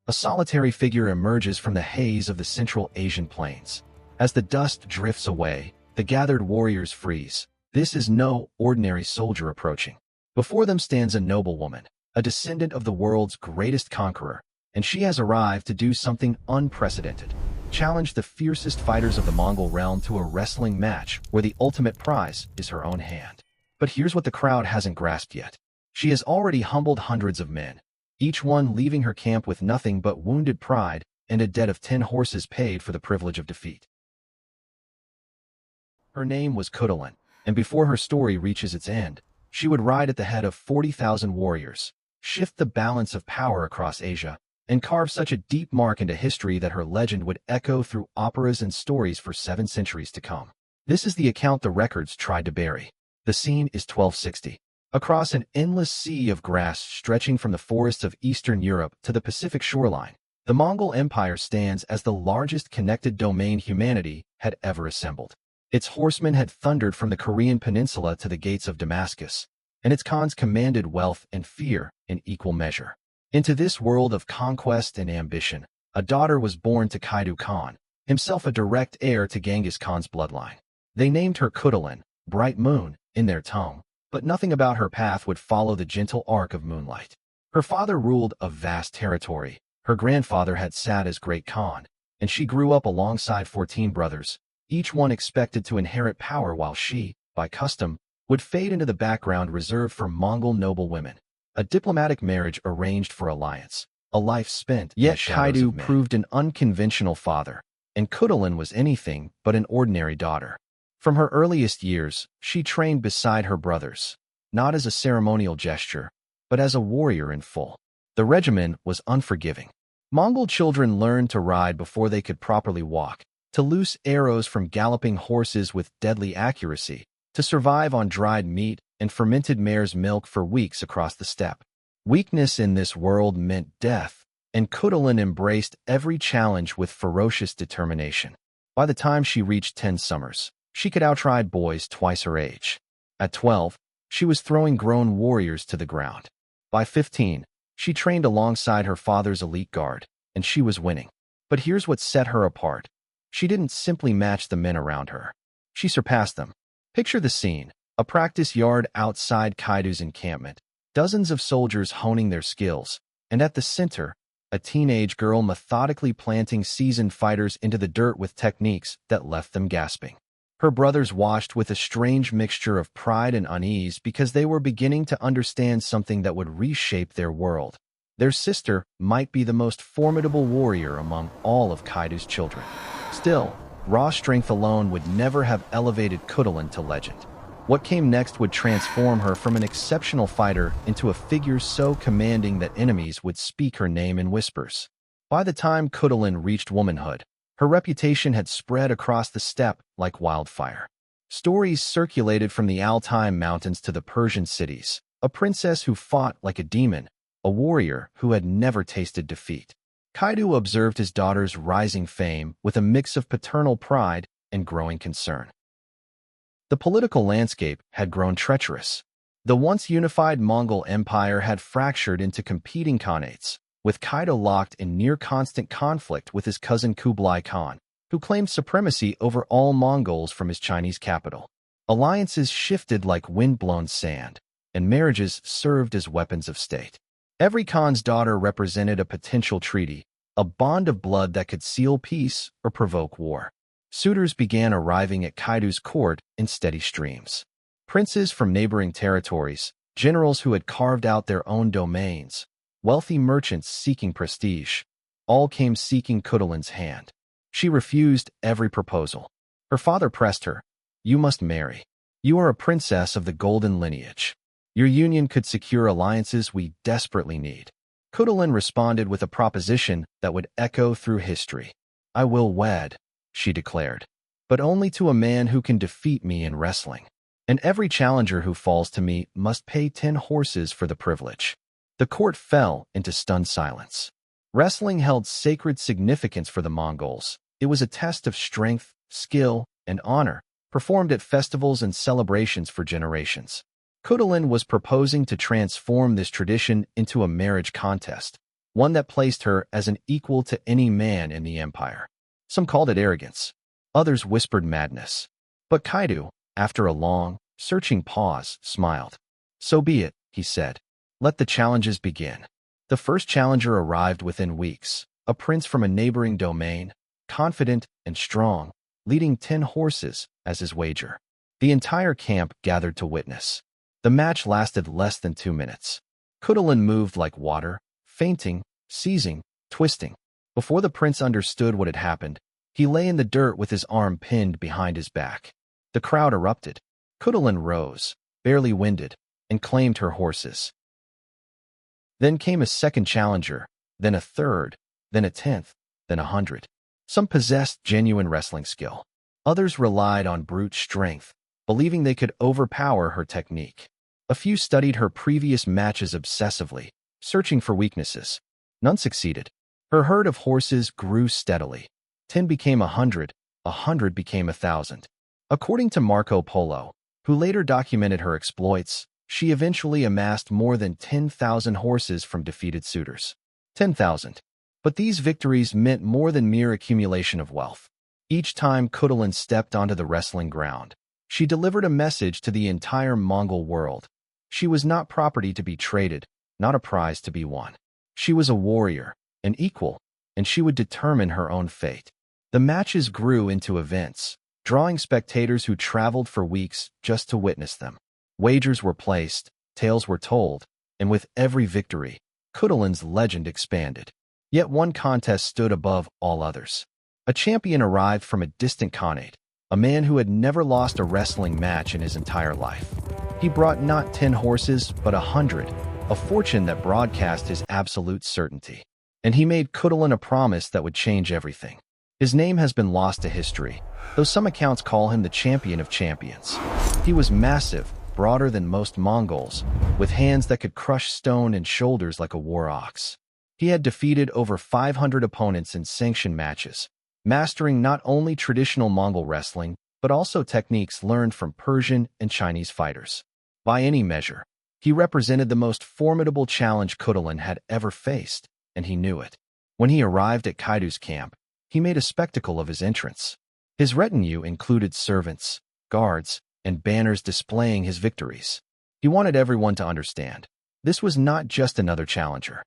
A solitary figure emerges from the haze of the Central Asian plains. As the dust drifts away, the gathered warriors freeze. This is no ordinary soldier approaching. Before them stands a noblewoman, a descendant of the world's greatest conqueror, and she has arrived to do something unprecedented. Challenge the fiercest fighters of the Mongol realm to a wrestling match where the ultimate prize is her own hand. But here's what the crowd hasn't grasped yet. She has already humbled hundreds of men, each one leaving her camp with nothing but wounded pride and a debt of 10 horses paid for the privilege of defeat. Her name was Kutulun, and before her story reaches its end, she would ride at the head of 40,000 warriors, shift the balance of power across Asia, and carve such a deep mark into history that her legend would echo through operas and stories for 7 centuries to come. This is the account the records tried to bury. The scene is 1260. Across an endless sea of grass stretching from the forests of Eastern Europe to the Pacific shoreline, the Mongol Empire stands as the largest connected domain humanity had ever assembled. Its horsemen had thundered from the Korean peninsula to the gates of Damascus, and its khans commanded wealth and fear in equal measure. Into this world of conquest and ambition, a daughter was born to Kaidu Khan, himself a direct heir to Genghis Khan's bloodline. They named her Kutulun, bright moon, in their tongue, but nothing about her path would follow the gentle arc of moonlight. Her father ruled a vast territory, her grandfather had sat as Great Khan, and she grew up alongside 14 brothers, each one expected to inherit power while she, by custom, would fade into the background reserved for Mongol noble women. A diplomatic marriage arranged for alliance, a life spent in the shadows of men. Yet Kaidu proved an unconventional father, and Kutulun was anything but an ordinary daughter. From her earliest years, she trained beside her brothers, not as a ceremonial gesture, but as a warrior in full. The regimen was unforgiving. Mongol children learned to ride before they could properly walk, to loose arrows from galloping horses with deadly accuracy, to survive on dried meat and fermented mare's milk for weeks across the steppe. Weakness in this world meant death, and Kutulun embraced every challenge with ferocious determination. By the time she reached 10 summers, she could outride boys twice her age. At 12, she was throwing grown warriors to the ground. By 15, she trained alongside her father's elite guard, and she was winning. But here's what set her apart. She didn't simply match the men around her. She surpassed them. Picture the scene, a practice yard outside Kaidu's encampment, dozens of soldiers honing their skills, and at the center, a teenage girl methodically planting seasoned fighters into the dirt with techniques that left them gasping. Her brothers watched with a strange mixture of pride and unease because they were beginning to understand something that would reshape their world. Their sister might be the most formidable warrior among all of Kaidu's children. Still, raw strength alone would never have elevated Kutulun to legend. What came next would transform her from an exceptional fighter into a figure so commanding that enemies would speak her name in whispers. By the time Kutulun reached womanhood, her reputation had spread across the steppe like wildfire. Stories circulated from the Altai mountains to the Persian cities, a princess who fought like a demon, a warrior who had never tasted defeat. Kaidu observed his daughter's rising fame with a mix of paternal pride and growing concern. The political landscape had grown treacherous. The once unified Mongol Empire had fractured into competing khanates, with Kaidu locked in near-constant conflict with his cousin Kublai Khan, who claimed supremacy over all Mongols from his Chinese capital. Alliances shifted like wind-blown sand, and marriages served as weapons of state. Every Khan's daughter represented a potential treaty, a bond of blood that could seal peace or provoke war. Suitors began arriving at Kaidu's court in steady streams. Princes from neighboring territories, generals who had carved out their own domains, wealthy merchants seeking prestige, all came seeking Kutulun's hand. She refused every proposal. Her father pressed her, "You must marry. You are a princess of the golden lineage. Your union could secure alliances we desperately need." Kutulun responded with a proposition that would echo through history. "I will wed," she declared, "but only to a man who can defeat me in wrestling. And every challenger who falls to me must pay 10 horses for the privilege." The court fell into stunned silence. Wrestling held sacred significance for the Mongols. It was a test of strength, skill, and honor, performed at festivals and celebrations for generations. Kutulun was proposing to transform this tradition into a marriage contest, one that placed her as an equal to any man in the empire. Some called it arrogance. Others whispered madness. But Kaidu, after a long, searching pause, smiled. "So be it," he said. "Let the challenges begin." The first challenger arrived within weeks, a prince from a neighboring domain, confident and strong, leading 10 horses as his wager. The entire camp gathered to witness. The match lasted less than 2 minutes. Kutulun moved like water, feinting, seizing, twisting. Before the prince understood what had happened, he lay in the dirt with his arm pinned behind his back. The crowd erupted. Kutulun rose, barely winded, and claimed her horses. Then came a second challenger, then a third, then a 10th, then 100. Some possessed genuine wrestling skill. Others relied on brute strength, believing they could overpower her technique. A few studied her previous matches obsessively, searching for weaknesses. None succeeded. Her herd of horses grew steadily. 10 became 100, 100 became 1,000. According to Marco Polo, who later documented her exploits, she eventually amassed more than 10,000 horses from defeated suitors. 10,000. But these victories meant more than mere accumulation of wealth. Each time Kutulun stepped onto the wrestling ground, she delivered a message to the entire Mongol world. She was not property to be traded, not a prize to be won. She was a warrior, an equal, and she would determine her own fate. The matches grew into events, drawing spectators who traveled for weeks just to witness them. Wagers were placed, tales were told, and with every victory, Kutulun's legend expanded. Yet one contest stood above all others. A champion arrived from a distant khanate, a man who had never lost a wrestling match in his entire life. He brought not 10 horses, but 100, a fortune that broadcast his absolute certainty. And he made Kutulun a promise that would change everything. His name has been lost to history, though some accounts call him the champion of champions. He was massive, broader than most Mongols, with hands that could crush stone and shoulders like a war ox. He had defeated over 500 opponents in sanctioned matches, mastering not only traditional Mongol wrestling, but also techniques learned from Persian and Chinese fighters. By any measure, he represented the most formidable challenge Kutulun had ever faced, and he knew it. When he arrived at Kaidu's camp, he made a spectacle of his entrance. His retinue included servants, guards, and banners displaying his victories. He wanted everyone to understand. This was not just another challenger.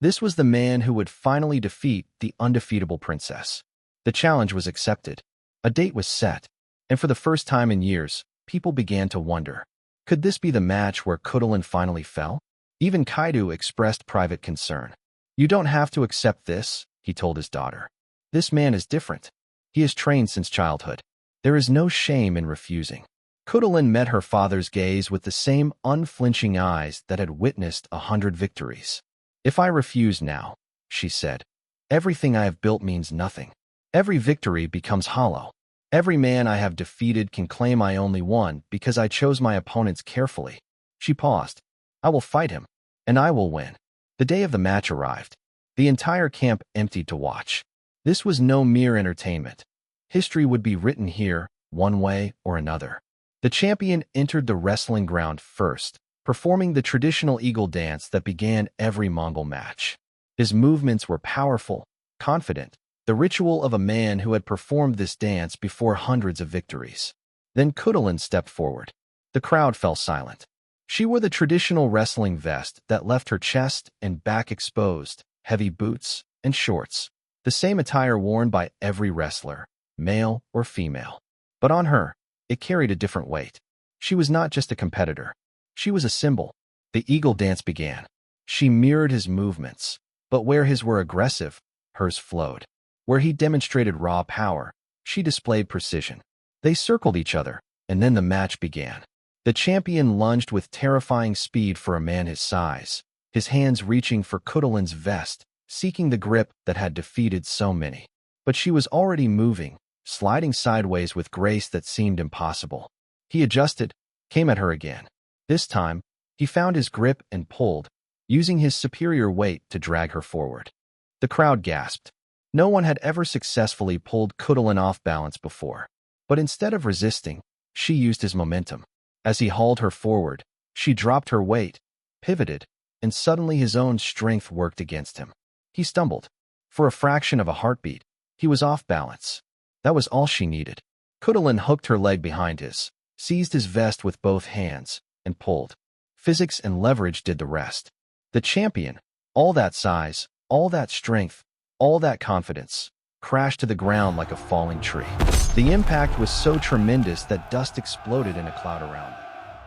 This was the man who would finally defeat the undefeatable princess. The challenge was accepted. A date was set, and for the first time in years, people began to wonder, could this be the match where Kutulun finally fell? Even Kaidu expressed private concern. "You don't have to accept this," he told his daughter. "This man is different. He is trained since childhood. There is no shame in refusing." Kutulun met her father's gaze with the same unflinching eyes that had witnessed 100 victories. "If I refuse now," she said, "everything I have built means nothing. Every victory becomes hollow. Every man I have defeated can claim I only won because I chose my opponents carefully." She paused. "I will fight him, and I will win." The day of the match arrived. The entire camp emptied to watch. This was no mere entertainment. History would be written here, one way or another. The champion entered the wrestling ground first, performing the traditional eagle dance that began every Mongol match. His movements were powerful, confident, the ritual of a man who had performed this dance before hundreds of victories. Then Kutulun stepped forward. The crowd fell silent. She wore the traditional wrestling vest that left her chest and back exposed, heavy boots, and shorts, the same attire worn by every wrestler, male or female. But on her, it carried a different weight. She was not just a competitor. She was a symbol. The eagle dance began. She mirrored his movements, but where his were aggressive, hers flowed. Where he demonstrated raw power, she displayed precision. They circled each other, and then the match began. The champion lunged with terrifying speed for a man his size, his hands reaching for Kutulun's vest, seeking the grip that had defeated so many. But she was already moving, sliding sideways with grace that seemed impossible. He adjusted, came at her again. This time, he found his grip and pulled, using his superior weight to drag her forward. The crowd gasped. No one had ever successfully pulled Kutulun off balance before. But instead of resisting, she used his momentum. As he hauled her forward, she dropped her weight, pivoted, and suddenly his own strength worked against him. He stumbled. For a fraction of a heartbeat, he was off balance. That was all she needed. Kutulun hooked her leg behind his, seized his vest with both hands, and pulled. Physics and leverage did the rest. The champion, all that size, all that strength, all that confidence, crashed to the ground like a falling tree. The impact was so tremendous that dust exploded in a cloud around them.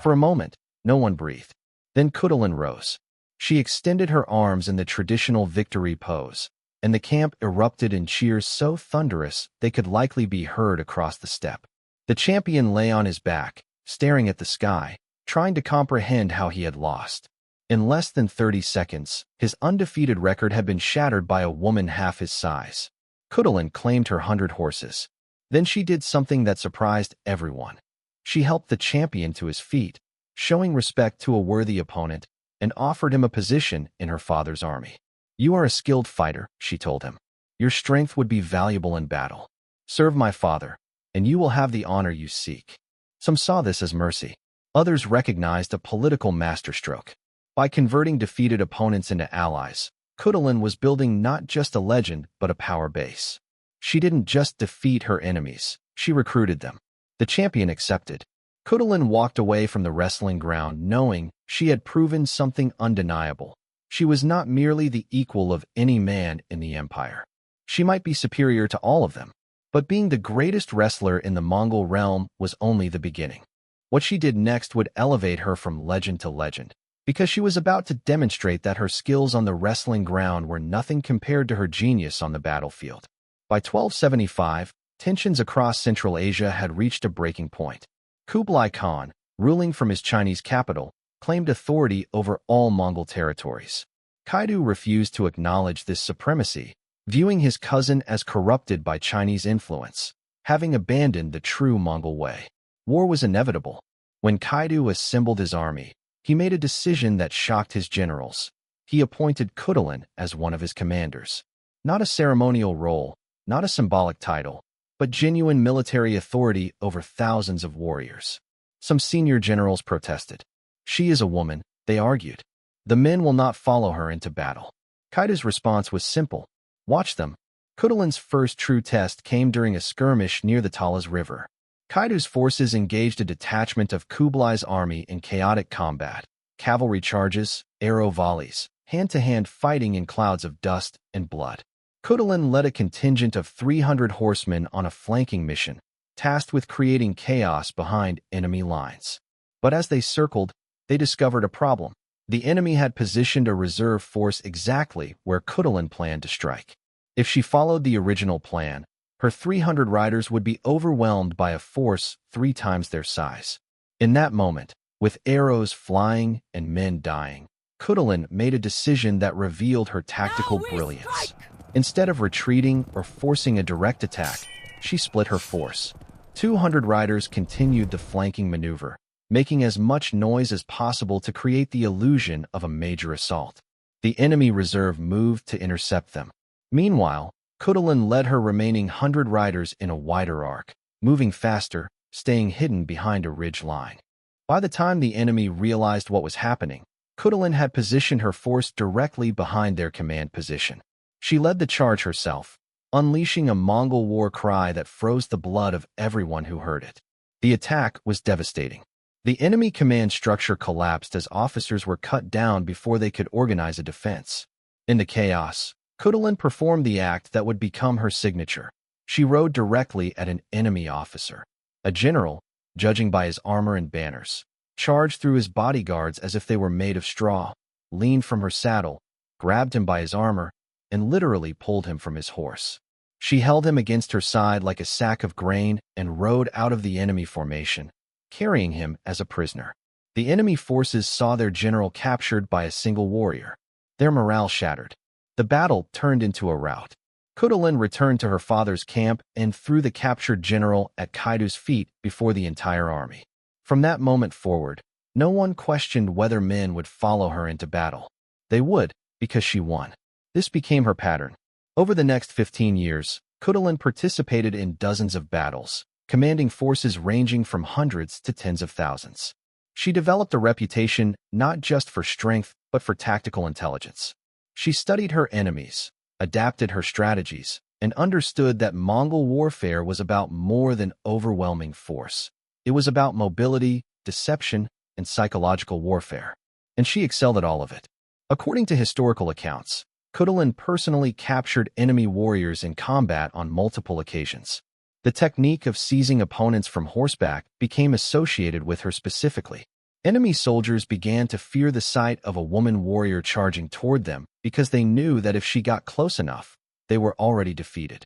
For a moment, no one breathed. Then Kutulun rose. She extended her arms in the traditional victory pose, and the camp erupted in cheers so thunderous they could likely be heard across the steppe. The champion lay on his back, staring at the sky, trying to comprehend how he had lost. In less than 30 seconds, his undefeated record had been shattered by a woman half his size. Kutulun claimed her 100 horses. Then she did something that surprised everyone. She helped the champion to his feet, showing respect to a worthy opponent, and offered him a position in her father's army. "You are a skilled fighter," she told him. "Your strength would be valuable in battle. Serve my father, and you will have the honor you seek." Some saw this as mercy. Others recognized a political masterstroke. By converting defeated opponents into allies, Kutulun was building not just a legend, but a power base. She didn't just defeat her enemies, she recruited them. The champion accepted. Kutulun walked away from the wrestling ground knowing she had proven something undeniable. She was not merely the equal of any man in the empire. She might be superior to all of them, but being the greatest wrestler in the Mongol realm was only the beginning. What she did next would elevate her from legend to legend, because she was about to demonstrate that her skills on the wrestling ground were nothing compared to her genius on the battlefield. By 1275, tensions across Central Asia had reached a breaking point. Kublai Khan, ruling from his Chinese capital, claimed authority over all Mongol territories. Kaidu refused to acknowledge this supremacy, viewing his cousin as corrupted by Chinese influence, having abandoned the true Mongol way. War was inevitable. When Kaidu assembled his army, he made a decision that shocked his generals. He appointed Kutulun as one of his commanders. Not a ceremonial role, not a symbolic title, but genuine military authority over thousands of warriors. Some senior generals protested. "She is a woman," they argued. "The men will not follow her into battle." Kaidu's response was simple. "Watch them." Kutulun's first true test came during a skirmish near the Talas River. Kaidu's forces engaged a detachment of Kublai's army in chaotic combat. Cavalry charges, arrow volleys, hand-to-hand fighting in clouds of dust and blood. Kutulun led a contingent of 300 horsemen on a flanking mission, tasked with creating chaos behind enemy lines. But as they circled, they discovered a problem. The enemy had positioned a reserve force exactly where Kutulun planned to strike. If she followed the original plan, her 300 riders would be overwhelmed by a force 3 times their size. In that moment, with arrows flying and men dying, Kutulun made a decision that revealed her tactical brilliance. Instead of retreating or forcing a direct attack, she split her force. 200 riders continued the flanking maneuver, making as much noise as possible to create the illusion of a major assault. The enemy reserve moved to intercept them. Meanwhile, Kutulun led her remaining 100 riders in a wider arc, moving faster, staying hidden behind a ridge line. By the time the enemy realized what was happening, Kutulun had positioned her force directly behind their command position. She led the charge herself, unleashing a Mongol war cry that froze the blood of everyone who heard it. The attack was devastating. The enemy command structure collapsed as officers were cut down before they could organize a defense. In the chaos, Kutulun performed the act that would become her signature. She rode directly at an enemy officer. A general, judging by his armor and banners, charged through his bodyguards as if they were made of straw, leaned from her saddle, grabbed him by his armor, and literally pulled him from his horse. She held him against her side like a sack of grain and rode out of the enemy formation, carrying him as a prisoner. The enemy forces saw their general captured by a single warrior. Their morale shattered. The battle turned into a rout. Kutulun returned to her father's camp and threw the captured general at Kaidu's feet before the entire army. From that moment forward, no one questioned whether men would follow her into battle. They would, because she won. This became her pattern. Over the next 15 years, Kutulun participated in dozens of battles, commanding forces ranging from hundreds to tens of thousands. She developed a reputation not just for strength, but for tactical intelligence. She studied her enemies, adapted her strategies, and understood that Mongol warfare was about more than overwhelming force. It was about mobility, deception, and psychological warfare. And she excelled at all of it. According to historical accounts, Kutulun personally captured enemy warriors in combat on multiple occasions. The technique of seizing opponents from horseback became associated with her specifically. Enemy soldiers began to fear the sight of a woman warrior charging toward them because they knew that if she got close enough, they were already defeated.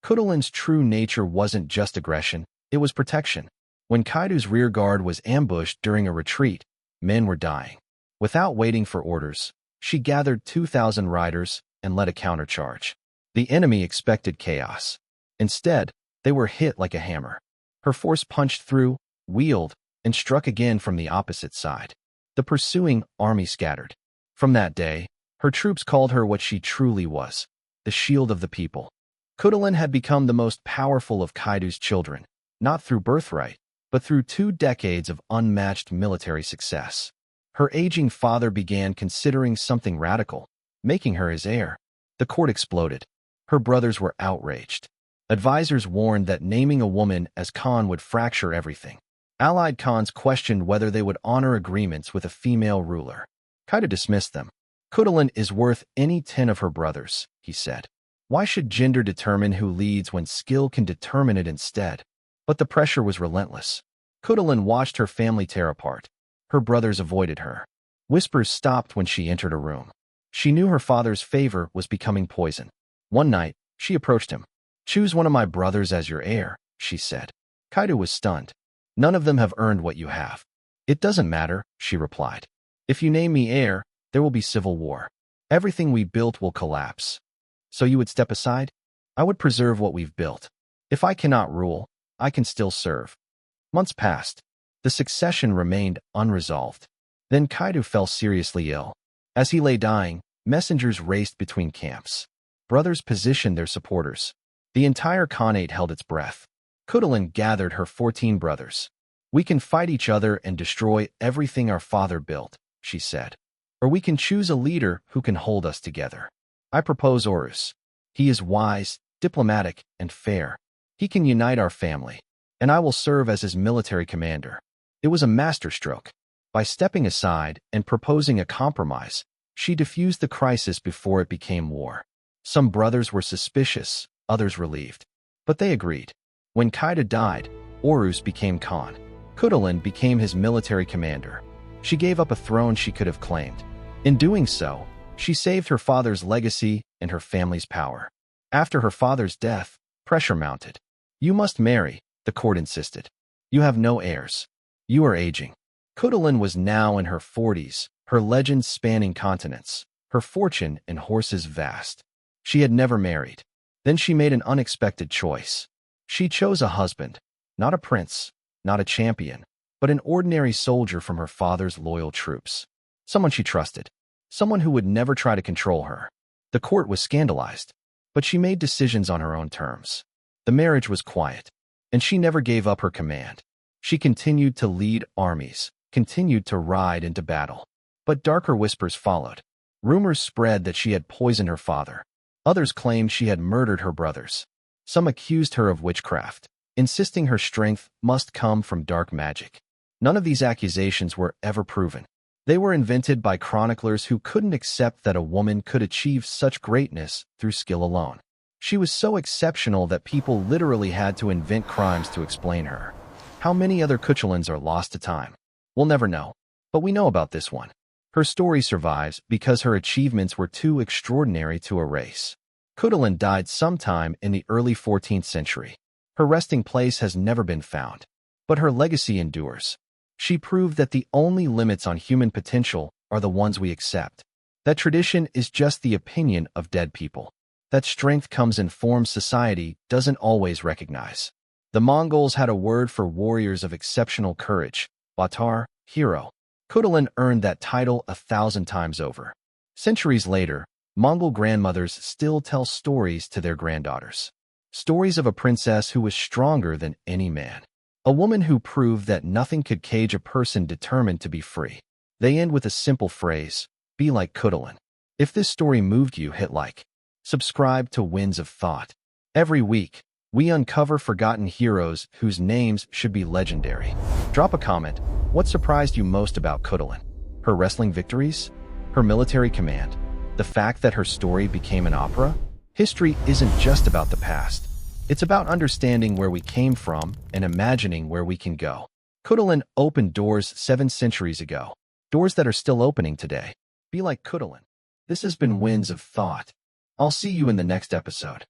Kutulun's true nature wasn't just aggression, it was protection. When Kaidu's rear guard was ambushed during a retreat, men were dying. Without waiting for orders, she gathered 2,000 riders and led a countercharge. The enemy expected chaos. Instead, they were hit like a hammer. Her force punched through, wheeled, and struck again from the opposite side. The pursuing army scattered. From that day, her troops called her what she truly was, the shield of the people. Kutulun had become the most powerful of Kaidu's children, not through birthright, but through 2 decades of unmatched military success. Her aging father began considering something radical, making her his heir. The court exploded. Her brothers were outraged. Advisors warned that naming a woman as Khan would fracture everything. Allied Khans questioned whether they would honor agreements with a female ruler. Kaidu dismissed them. Kutulun is worth any 10 of her brothers, he said. Why should gender determine who leads when skill can determine it instead? But the pressure was relentless. Kutulun watched her family tear apart. Her brothers avoided her. Whispers stopped when she entered a room. She knew her father's favor was becoming poison. One night, she approached him. "Choose one of my brothers as your heir," she said. Kaidu was stunned. "None of them have earned what you have." "It doesn't matter," she replied. "If you name me heir, there will be civil war. Everything we built will collapse. So you would step aside? I would preserve what we've built. If I cannot rule, I can still serve." Months passed. The succession remained unresolved. Then Kaidu fell seriously ill. As he lay dying, messengers raced between camps. Brothers positioned their supporters. The entire Khanate held its breath. Kutulun gathered her 14 brothers. "We can fight each other and destroy everything our father built," she said. "Or we can choose a leader who can hold us together. I propose Horus. He is wise, diplomatic, and fair. He can unite our family, and I will serve as his military commander." It was a masterstroke. By stepping aside and proposing a compromise, she diffused the crisis before it became war. Some brothers were suspicious, others relieved. But they agreed. When Kaidu died, Horus became Khan. Kutulun became his military commander. She gave up a throne she could have claimed. In doing so, she saved her father's legacy and her family's power. After her father's death, pressure mounted. "You must marry," the court insisted. "You have no heirs. You are aging." Kutulun was now in her 40s, her legends spanning continents, her fortune and horses vast. She had never married. Then she made an unexpected choice. She chose a husband, not a prince, not a champion, but an ordinary soldier from her father's loyal troops. Someone she trusted. Someone who would never try to control her. The court was scandalized, but she made decisions on her own terms. The marriage was quiet, and she never gave up her command. She continued to lead armies, continued to ride into battle. But darker whispers followed. Rumors spread that she had poisoned her father. Others claimed she had murdered her brothers. Some accused her of witchcraft, insisting her strength must come from dark magic. None of these accusations were ever proven. They were invented by chroniclers who couldn't accept that a woman could achieve such greatness through skill alone. She was so exceptional that people literally had to invent crimes to explain her. How many other Kutuluns are lost to time? We'll never know. But we know about this one. Her story survives because her achievements were too extraordinary to erase. Kutulun died sometime in the early 14th century. Her resting place has never been found. But her legacy endures. She proved that the only limits on human potential are the ones we accept. That tradition is just the opinion of dead people. That strength comes in forms society doesn't always recognize. The Mongols had a word for warriors of exceptional courage, Batar, hero. Kutulun earned that title 1,000 times over. Centuries later, Mongol grandmothers still tell stories to their granddaughters. Stories of a princess who was stronger than any man. A woman who proved that nothing could cage a person determined to be free. They end with a simple phrase, be like Kutulun. If this story moved you, hit like. Subscribe to Winds of Thought. Every week, we uncover forgotten heroes whose names should be legendary. Drop a comment. What surprised you most about Kutulun? Her wrestling victories? Her military command? The fact that her story became an opera? History isn't just about the past. It's about understanding where we came from and imagining where we can go. Kutulun opened doors 7 centuries ago. Doors that are still opening today. Be like Kutulun. This has been Winds of Thought. I'll see you in the next episode.